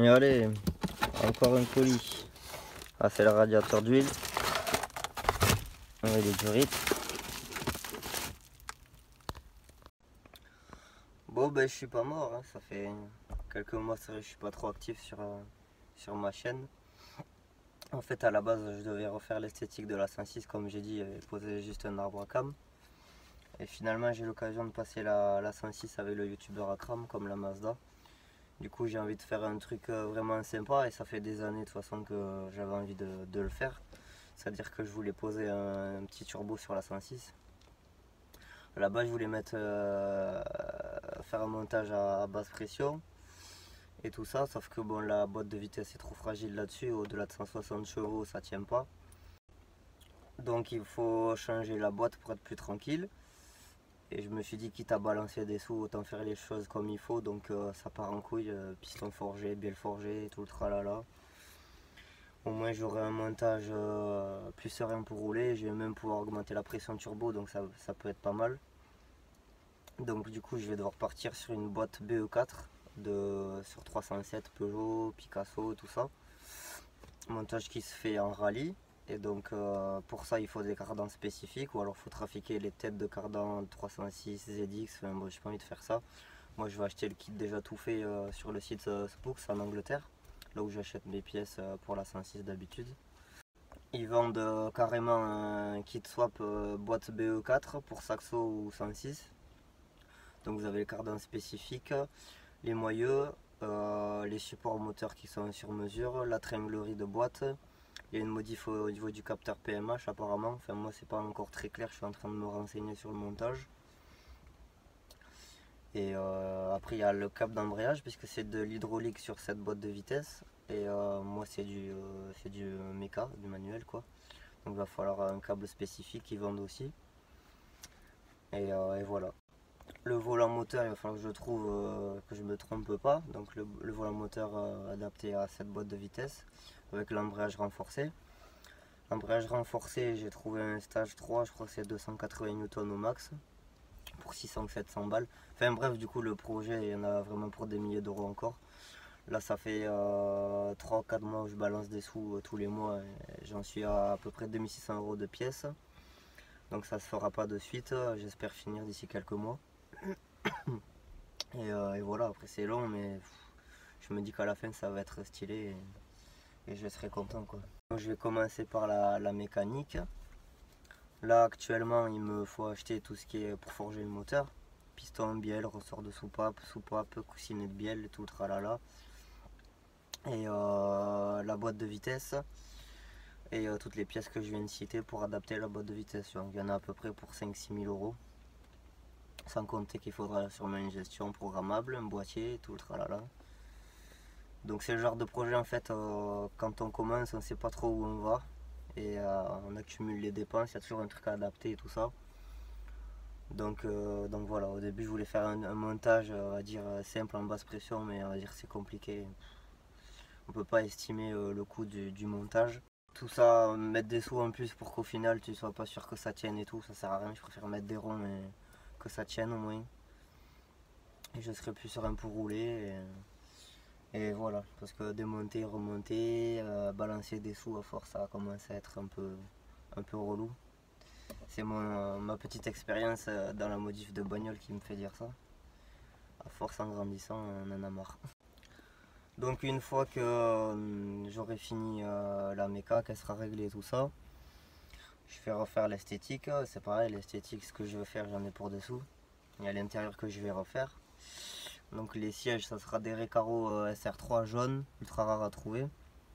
Et allez, encore un colis. Ah, c'est le radiateur d'huile. Il est durite. Bon, ben je suis pas mort, hein. Ça fait quelques mois que je suis pas trop actif sur ma chaîne. En fait, à la base, je devais refaire l'esthétique de la 106 comme j'ai dit, et poser juste un arbre à cam. Et finalement, j'ai l'occasion de passer la 106 avec le youtubeur Akram, comme la Mazda. Du coup, j'ai envie de faire un truc vraiment sympa, et ça fait des années de toute façon que j'avais envie de le faire. C'est-à-dire que je voulais poser un petit turbo sur la 106. Là-bas, je voulais faire un montage à basse pression et tout ça, sauf que bon, la boîte de vitesse est trop fragile là-dessus, au-delà de 160 chevaux, ça tient pas. Donc il faut changer la boîte pour être plus tranquille. Et je me suis dit, quitte à balancer des sous, autant faire les choses comme il faut. Donc ça part en couille, piston forgé, bielle forgée, tout le tralala. Au moins j'aurai un montage plus serein pour rouler. Je vais même pouvoir augmenter la pression turbo, donc ça peut être pas mal. Donc du coup je vais devoir partir sur une boîte BE4 sur 307 Peugeot, Picasso, tout ça. Montage qui se fait en rallye. Et donc pour ça il faut des cardans spécifiques, ou alors il faut trafiquer les têtes de cardan 306, ZX, enfin, bon, j'ai pas envie de faire ça. Moi je vais acheter le kit déjà tout fait sur le site Spooks en Angleterre, là où j'achète mes pièces pour la 106 d'habitude. Ils vendent carrément un kit swap boîte BE4 pour Saxo ou 106. Donc vous avez les cardans spécifiques, les moyeux, les supports moteurs qui sont sur mesure, la tringlerie de boîte. Il y a une modif au niveau du capteur PMH apparemment. Enfin moi c'est pas encore très clair, je suis en train de me renseigner sur le montage. Et après il y a le câble d'embrayage puisque c'est de l'hydraulique sur cette boîte de vitesse. Et moi c'est du méca, du manuel quoi. Donc il va falloir un câble spécifique qu'ils vendent aussi. Et voilà. Le volant moteur, il va falloir que je trouve que je me trompe pas. Donc le volant moteur adapté à cette boîte de vitesse avec l'embrayage renforcé. L'embrayage renforcé, j'ai trouvé un stage 3, je crois que c'est 280 Newton au max pour 600 ou 700 balles. Enfin bref, du coup le projet, il y en a vraiment pour des milliers d'euros encore. Là ça fait 3-4 mois où je balance des sous tous les mois. J'en suis à peu près 2600 euros de pièces. Donc ça se fera pas de suite, j'espère finir d'ici quelques mois. Et voilà, après c'est long, mais je me dis qu'à la fin ça va être stylé et je serai content quoi. Donc, je vais commencer par la mécanique. Là actuellement il me faut acheter tout ce qui est pour forger le moteur. Piston, bielle, ressort de soupape, coussinet de bielle, tout le tralala. Et la boîte de vitesse. Et toutes les pièces que je viens de citer pour adapter la boîte de vitesse. Donc, il y en a à peu près pour 5-6 000 euros. Sans compter qu'il faudra sûrement une gestion programmable, un boîtier, tout le tralala. Donc c'est le genre de projet en fait, quand on commence on ne sait pas trop où on va. Et on accumule les dépenses, il y a toujours un truc à adapter et tout ça. Donc voilà, au début je voulais faire un montage on va dire simple en basse pression, mais on va dire c'est compliqué. On peut pas estimer le coût du montage. Tout ça, mettre des sous en plus pour qu'au final tu sois pas sûr que ça tienne et tout, ça sert à rien. Je préfère mettre des ronds mais que ça tienne au moins. Et je serai plus serein pour rouler. Et voilà, parce que démonter, remonter, balancer des sous à force, ça commence à être un peu relou. C'est ma petite expérience dans la modif de bagnole qui me fait dire ça. À force en grandissant, on en a marre. Donc une fois que j'aurai fini la méca, qu'elle sera réglée et tout ça, je vais refaire l'esthétique. C'est pareil, l'esthétique, ce que je veux faire, j'en ai pour des sous. Il y a l'intérieur que je vais refaire. Donc les sièges, ça sera des Recaro SR3 jaunes, ultra rare à trouver.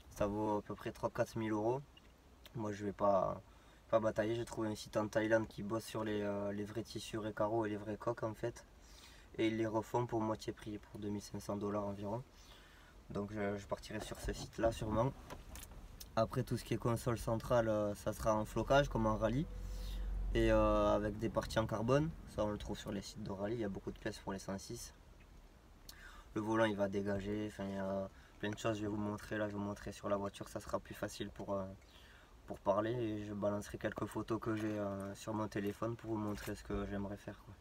Ça vaut à peu près 3-4 000 euros. Moi je vais pas batailler, j'ai trouvé un site en Thaïlande qui bosse sur les vrais tissus Recaro et les vraies coques en fait. Et ils les refont pour moitié prix, pour 2500 $ environ. Donc je partirai sur ce site là sûrement. Après tout ce qui est console centrale, ça sera en flocage comme en rallye. Et avec des parties en carbone, ça on le trouve sur les sites de rallye, il y a beaucoup de pièces pour les 106. Le volant il va dégager, enfin il y a plein de choses, je vais vous montrer là, je vais vous montrer sur la voiture, ça sera plus facile pour parler, et je balancerai quelques photos que j'ai sur mon téléphone pour vous montrer ce que j'aimerais faire quoi.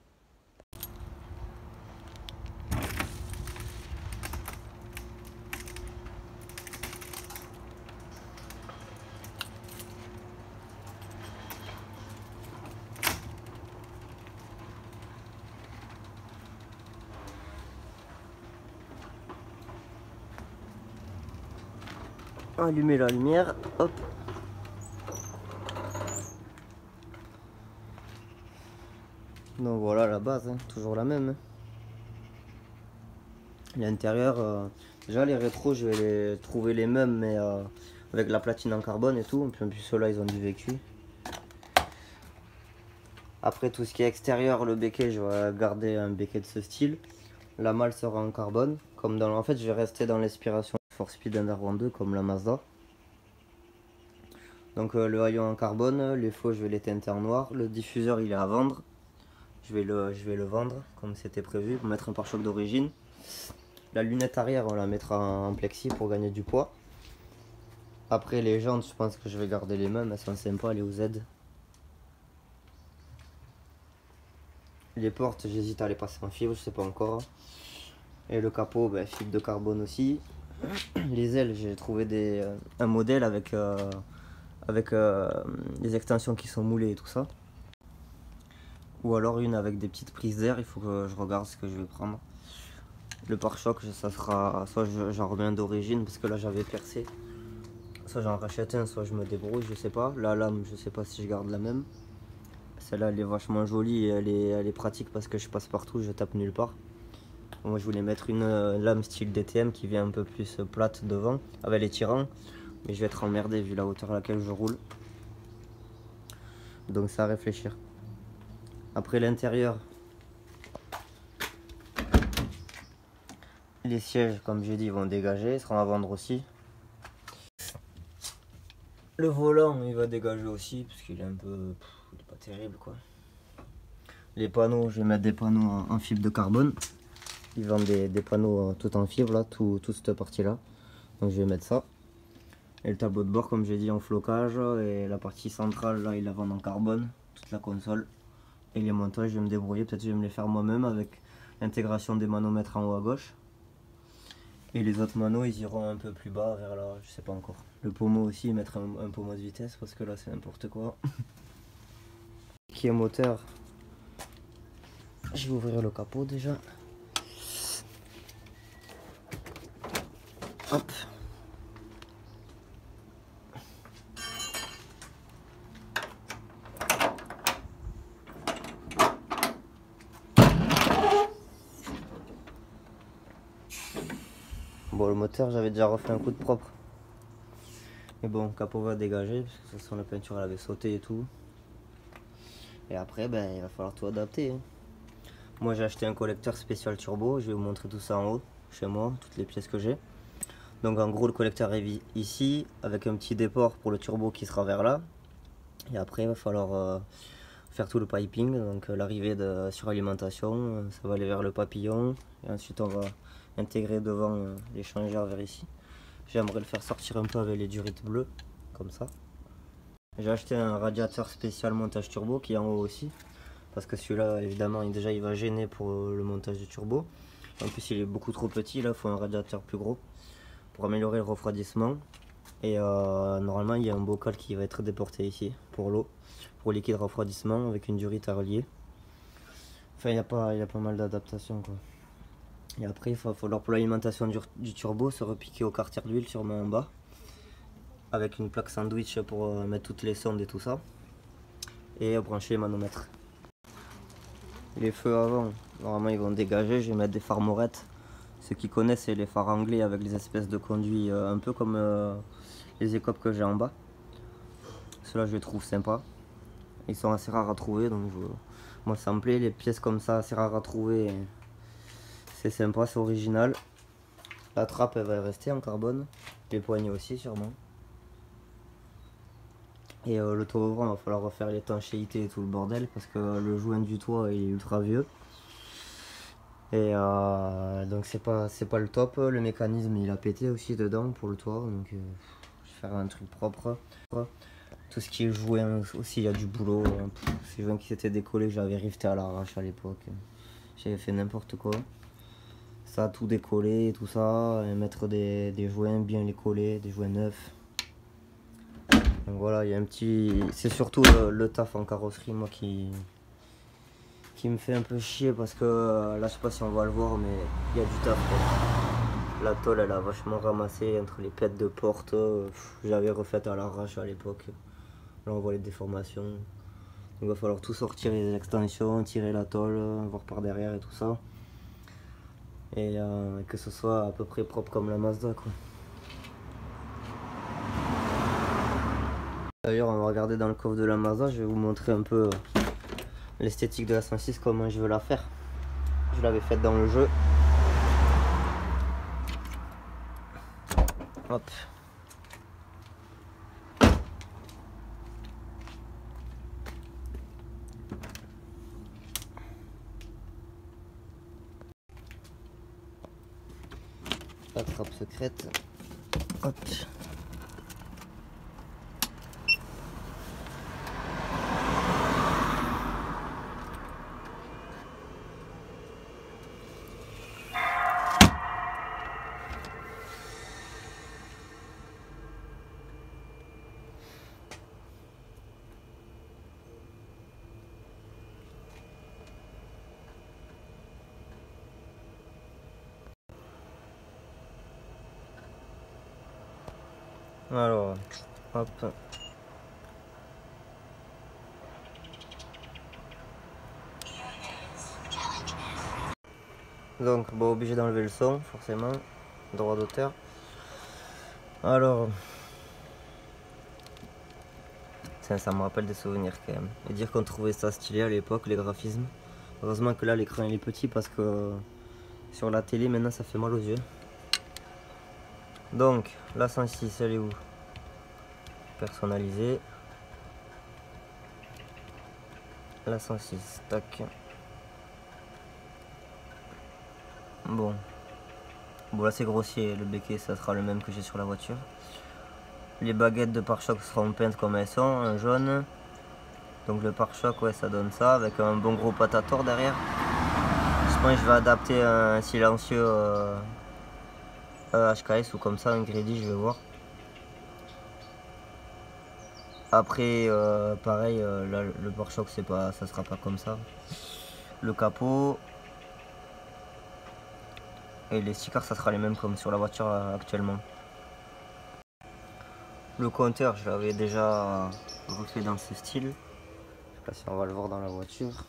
allumer la lumière, hop. Donc voilà la base, hein, toujours la même. Hein. L'intérieur, déjà les rétros, je vais les trouver les mêmes, mais avec la platine en carbone et tout. Et puis ceux-là, ils ont du vécu. Après tout ce qui est extérieur, le béquet, je vais garder un béquet de ce style. La malle sera en carbone, comme dans. En fait, je vais rester dans l'inspiration Force Speed Underground 2 comme la Mazda. Donc le haillon en carbone, les faux je vais les teinter en noir. Le diffuseur il est à vendre. Je vais le vendre comme c'était prévu pour mettre un pare-choc d'origine. La lunette arrière on la mettra en plexi pour gagner du poids. Après les jantes je pense que je vais garder les mêmes, elles sont sympas les OZ. Les portes j'hésite à les passer en fibre, je sais pas encore. Et le capot fibre de carbone aussi. Les ailes j'ai trouvé un modèle avec des extensions qui sont moulées et tout ça. Ou alors une avec des petites prises d'air, il faut que je regarde ce que je vais prendre. Le pare-choc, ça sera soit j'en remets un d'origine parce que là j'avais percé. Soit j'en rachète un, soit je me débrouille, je sais pas. La lame, je sais pas si je garde la même. Celle-là elle est vachement jolie et elle est pratique parce que je passe partout, je tape nulle part. Moi je voulais mettre une lame style DTM qui vient un peu plus plate devant avec les tirants. Mais je vais être emmerdé vu la hauteur à laquelle je roule. Donc c'est à réfléchir. Après l'intérieur, les sièges comme j'ai dit vont dégager, ils seront à vendre aussi. Le volant il va dégager aussi parce qu'il est un peu... il est pas terrible quoi. Les panneaux, je vais mettre des panneaux en fibre de carbone. Ils vendent des panneaux tout en fibre là, toute cette partie là. Donc je vais mettre ça. Et le tableau de bord comme j'ai dit en flocage. Et la partie centrale là ils la vendent en carbone, toute la console. Et les montages je vais me débrouiller, peut-être je vais me les faire moi-même avec l'intégration des manomètres en haut à gauche. Et les autres manos ils iront un peu plus bas vers là, je sais pas encore. Le pommeau aussi, mettre un pommeau de vitesse parce que là c'est n'importe quoi. Qui est moteur, je vais ouvrir le capot déjà. Hop. Bon le moteur j'avais déjà refait un coup de propre. Mais bon le capot va dégager parce que de toute façon la peinture elle avait sauté et tout. Et après il va falloir tout adapter. Hein. Moi j'ai acheté un collecteur spécial turbo, je vais vous montrer tout ça en haut, chez moi, toutes les pièces que j'ai. Donc en gros le collecteur est ici, avec un petit déport pour le turbo qui sera vers là. Et après il va falloir faire tout le piping, donc l'arrivée de suralimentation, ça va aller vers le papillon. Et ensuite on va intégrer devant l'échangeur vers ici. J'aimerais le faire sortir un peu avec les durites bleues, comme ça. J'ai acheté un radiateur spécial montage turbo qui est en haut aussi. Parce que celui-là, évidemment, il va gêner pour le montage du turbo. En plus, il est beaucoup trop petit, là, il faut un radiateur plus gros pour améliorer le refroidissement. Et normalement, il y a un bocal qui va être déporté ici pour l'eau, pour liquide refroidissement avec une durite à relier. Enfin, il y a pas mal d'adaptations, quoi. Et après, il va falloir pour l'alimentation du turbo se repiquer au quartier d'huile sûrement en bas. Avec une plaque sandwich pour mettre toutes les sondes et tout ça. Et brancher les manomètres. Les feux avant, normalement ils vont dégager, je vais mettre des phares morettes. Ceux qui connaissent c'est les phares anglais avec les espèces de conduits un peu comme les écopes que j'ai en bas. Ceux-là je les trouve sympas. Ils sont assez rares à trouver donc moi ça me plaît, les pièces comme ça assez rares à trouver. C'est sympa, c'est original. La trappe elle va rester en carbone, les poignées aussi sûrement. Et le toit ouvrant, il va falloir refaire l'étanchéité et tout le bordel parce que le joint du toit il est ultra vieux. Et donc c'est pas le top. Le mécanisme il a pété aussi dedans pour le toit. Donc je vais faire un truc propre. Tout ce qui est joint aussi, il y a du boulot. Ces joints qui s'étaient décollés, j'avais rifté à l'arrache à l'époque. J'avais fait n'importe quoi. Ça a tout décollé, tout ça. Et mettre des joints, bien les coller, des joints neufs. Donc voilà, il y a un petit... C'est surtout le taf en carrosserie, moi, qui me fait un peu chier parce que là, je sais pas si on va le voir, mais il y a du taf, quoi. La tôle elle a vachement ramassé entre les pètes de porte. J'avais refait à l'arrache à l'époque. Là on voit les déformations. Il va falloir tout sortir, les extensions, tirer la tôle, voir par derrière et tout ça. Et que ce soit à peu près propre comme la Mazda quoi. D'ailleurs on va regarder dans le coffre de la Mazda, je vais vous montrer un peu l'esthétique de la 106, comment je veux la faire. Je l'avais faite dans le jeu. Hop. La trappe secrète. Hop. Alors, hop. Donc, bon, obligé d'enlever le son, forcément. Droit d'auteur. Alors, ça me rappelle des souvenirs quand même. Et dire qu'on trouvait ça stylé à l'époque, les graphismes. Heureusement que là, l'écran il est petit parce que sur la télé, maintenant, ça fait mal aux yeux. Donc, la 106, elle est où? Personnalisée. La 106, tac. Bon. Bon, là, c'est grossier. Le béquet, ça sera le même que j'ai sur la voiture. Les baguettes de pare-choc seront peintes comme elles sont, un jaune. Donc le pare-choc, ouais, ça donne ça, avec un bon gros patator derrière. Je pense que je vais adapter un silencieux HKS ou comme ça, un greedy, je vais voir. Après, pareil, là, le pare-choc, ça sera pas comme ça. Le capot. Et les stickers, ça sera les mêmes comme sur la voiture actuellement. Le compteur, je l'avais déjà refait dans ce style. Je sais pas si on va le voir dans la voiture.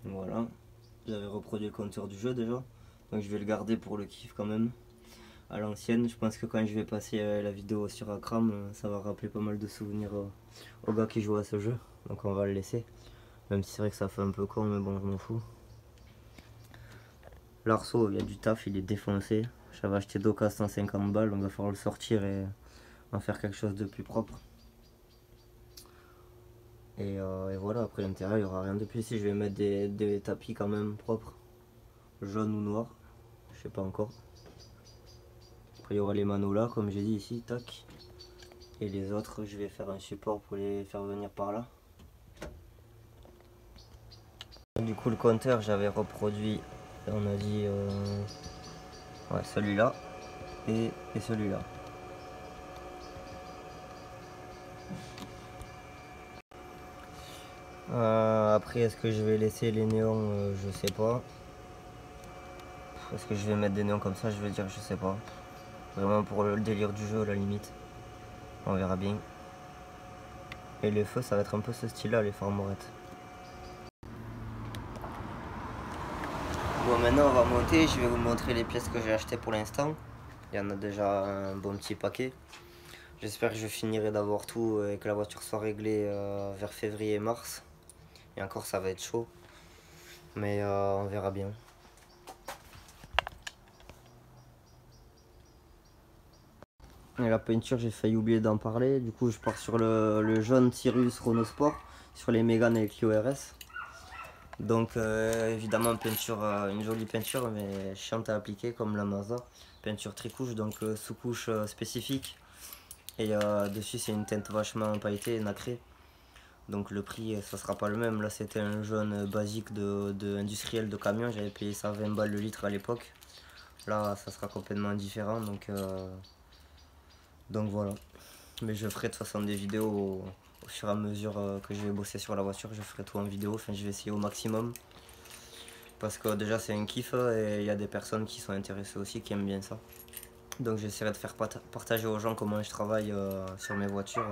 Voilà, j'avais reproduit le compteur du jeu déjà, donc je vais le garder pour le kiff quand même. À l'ancienne, je pense que quand je vais passer la vidéo sur Akram, ça va rappeler pas mal de souvenirs aux gars qui jouent à ce jeu, donc on va le laisser. Même si c'est vrai que ça fait un peu con, mais bon, je m'en fous. L'arceau, il y a du taf, il est défoncé. J'avais acheté d'Oka 150 balles, donc il va falloir le sortir et en faire quelque chose de plus propre. Et voilà, après l'intérieur, il n'y aura rien de plus. Ici, je vais mettre des tapis quand même propres, jaune ou noir, je sais pas encore. Après, il y aura les manos là, comme j'ai dit ici, tac. Et les autres, je vais faire un support pour les faire venir par là. Du coup, le compteur, j'avais reproduit, on a dit, ouais, celui-là et celui-là. Après, est-ce que je vais laisser les néons? Je sais pas. Est-ce que je vais mettre des néons comme ça? Je vais dire, je sais pas. Vraiment pour le délire du jeu, à la limite. On verra bien. Et les feux, ça va être un peu ce style-là, les phares morettes. Bon, maintenant on va monter. Je vais vous montrer les pièces que j'ai achetées pour l'instant. Il y en a déjà un bon petit paquet. J'espère que je finirai d'avoir tout et que la voiture soit réglée vers février-mars. Et encore, ça va être chaud. Mais on verra bien. Et la peinture, j'ai failli oublier d'en parler. Du coup, je pars sur le jaune Sirius Renault Sport, sur les Mégane et les Clio RS. Donc, évidemment, peinture, une jolie peinture, mais chiante à appliquer comme la Mazda. Peinture tricouche, donc sous-couche spécifique. Et dessus, c'est une teinte vachement pailletée et nacrée. Donc, le prix, ça sera pas le même. Là, c'était un jaune basique de industriel de camion. J'avais payé ça 20 balles le litre à l'époque. Là, ça sera complètement différent. Donc voilà. Mais je ferai de toute façon des vidéos fur et à mesure que je vais bosser sur la voiture, je ferai tout en vidéo. Enfin, je vais essayer au maximum. Parce que déjà c'est un kiff et il y a des personnes qui sont intéressées aussi, qui aiment bien ça. Donc j'essaierai de faire partager aux gens comment je travaille sur mes voitures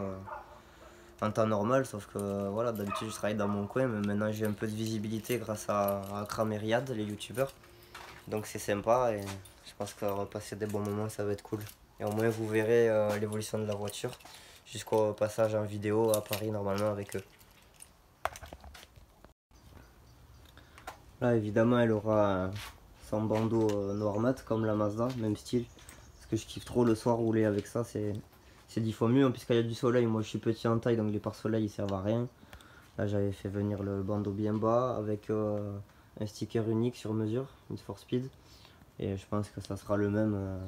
en temps normal. Sauf que voilà, d'habitude je travaille dans mon coin, mais maintenant j'ai un peu de visibilité grâce à Akram et Riyad, les youtubeurs. Donc c'est sympa et je pense qu'on va passer des bons moments, ça va être cool. Et au moins vous verrez l'évolution de la voiture jusqu'au passage en vidéo à Paris normalement avec eux. Là évidemment elle aura son bandeau noir mat comme la Mazda, même style. Parce que je kiffe trop le soir rouler avec ça, c'est 10 fois mieux hein, puisqu'il y a du soleil. Moi je suis petit en taille donc les pare-soleil ils servent à rien. Là j'avais fait venir le bandeau bien bas avec un sticker unique sur mesure, Need for Speed. Et je pense que ça sera le même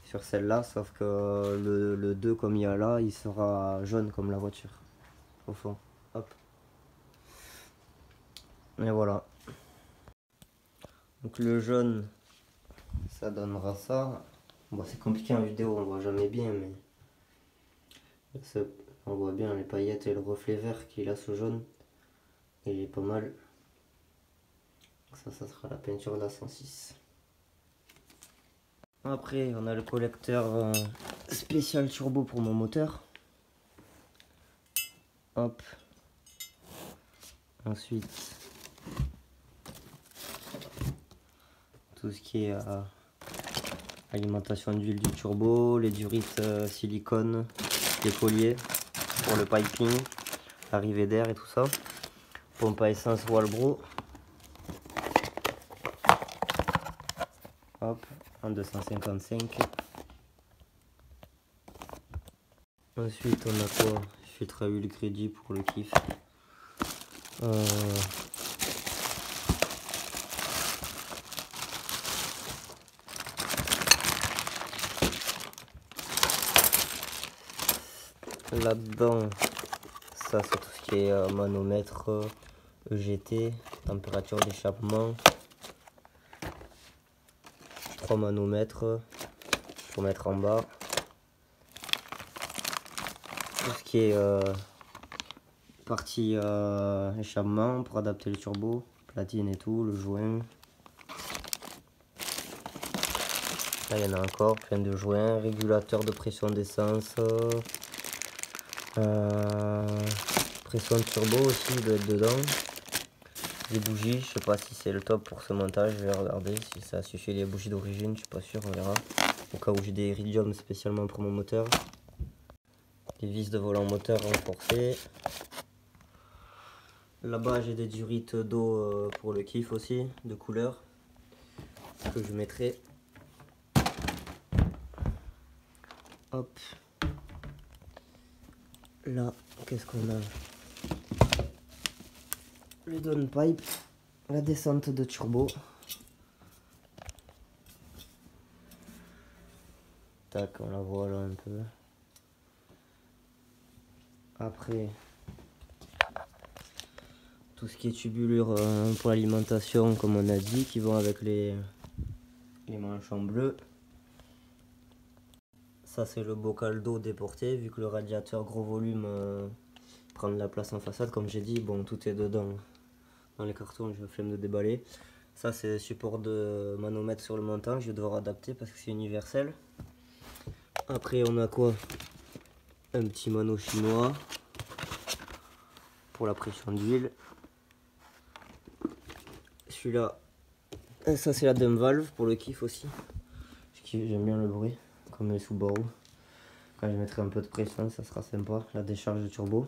sur celle-là, sauf que le 2 comme il y a là, il sera jaune comme la voiture, au fond. Hop. Et voilà. Donc le jaune, ça donnera ça. Bon, c'est compliqué en vidéo, on voit jamais bien, mais on voit bien les paillettes et le reflet vert qu'il a ce jaune. Il est pas mal. Ça sera la peinture de la 106. Après, on a le collecteur spécial turbo pour mon moteur. Hop. Ensuite, tout ce qui est alimentation d'huile du turbo, les durites silicone, les colliers pour le piping, arrivée d'air et tout ça. Pompe à essence Walbro. Hop, en 255. Ensuite, on a quoi? Filtre à huile crédit pour le kiff. Là-dedans, ça c'est tout ce qui est manomètre, EGT, température d'échappement. 3 manomètres pour mettre en bas. Tout ce qui est partie échappement pour adapter le turbo, platine et tout, le joint. Là il y en a encore plein de joints, régulateur de pression d'essence, pression de turbo aussi doit être dedans. Des bougies, je sais pas si c'est le top pour ce montage, je vais regarder si ça suffit les bougies d'origine, je suis pas sûr, on verra. Au cas où j'ai des iridium spécialement pour mon moteur. Des vis de volant moteur renforcées. Là-bas j'ai des durites d'eau pour le kiff aussi, de couleur, que je mettrai. Hop. Là, qu'est-ce qu'on a? Le downpipe, la descente de turbo. Tac, on la voit là un peu. Après, tout ce qui est tubulure pour l'alimentation, comme on a dit, qui vont avec les manches en bleu. Ça c'est le bocal d'eau déporté, vu que le radiateur gros volume prend de la place en façade, comme j'ai dit, bon tout est dedans dans les cartons, je flemme de déballer. Ça c'est support de manomètre sur le montant, je vais devoir adapter parce que c'est universel. Après on a quoi? Un petit mano chinois pour la pression d'huile. Celui-là, ça c'est la dump valve pour le kiff aussi. J'aime bien le bruit, comme les Subaru. Quand je mettrai un peu de pression, ça sera sympa, la décharge de turbo.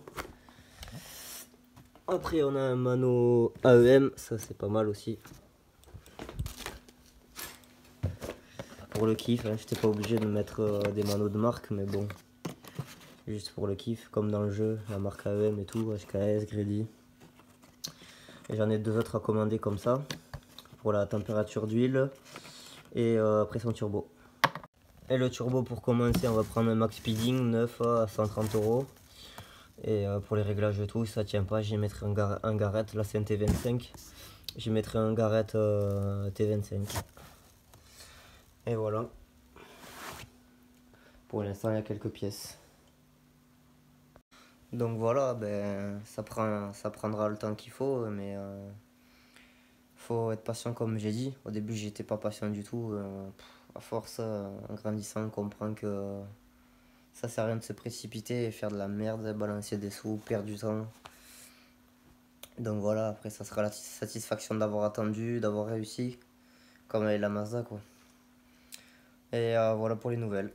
Après on a un mano AEM, ça c'est pas mal aussi. Pour le kiff, hein, j'étais pas obligé de mettre des manos de marque, mais bon. Juste pour le kiff, comme dans le jeu, la marque AEM et tout, HKS, Grady. Et j'en ai deux autres à commander comme ça, pour la température d'huile et pression turbo. Et le turbo pour commencer, on va prendre un Max Speeding 9 à 130 €. Et pour les réglages et tout, ça tient pas, j'y mettrai un Garrett, là c'est un T25. J'y mettrai un Garrett T25. Et voilà. Pour l'instant, il y a quelques pièces. Donc voilà, ça prendra le temps qu'il faut, mais faut être patient comme j'ai dit. Au début, j'étais pas patient du tout. À force, en grandissant, on comprend que ça sert à rien de se précipiter et faire de la merde, balancer des sous, perdre du temps. Donc voilà, après ça sera la satisfaction d'avoir attendu, d'avoir réussi, comme avec la Mazda quoi. Et voilà pour les nouvelles.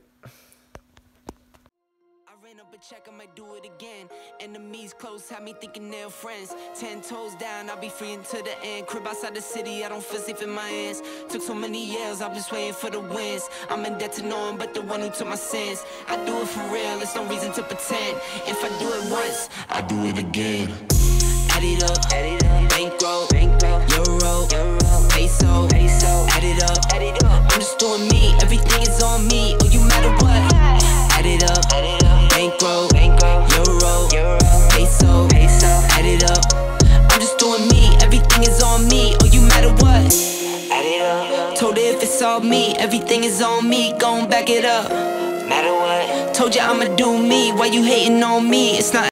Check, I might do it again. Enemies close, have me thinking they're friends. 10 toes down, I'll be free until the end. Crib outside the city, I don't feel safe in my hands. Took so many years, I'm just waiting for the wins. I'm in debt to no one but the one who took my sins. I do it for real, there's no reason to pretend. If I do it once, I do it again. Add it up, bankroll, euro, peso, add it up, I'm just doing me, everything is on me, oh you matter what. Add it up, bankroll, euro, peso, add it up, I'm just doing me, everything is on me, oh you matter what. Add it up, told her if it's all me, everything is on me, gon' back it up. Matter what, told you I'ma do me, why you hating on me, it's not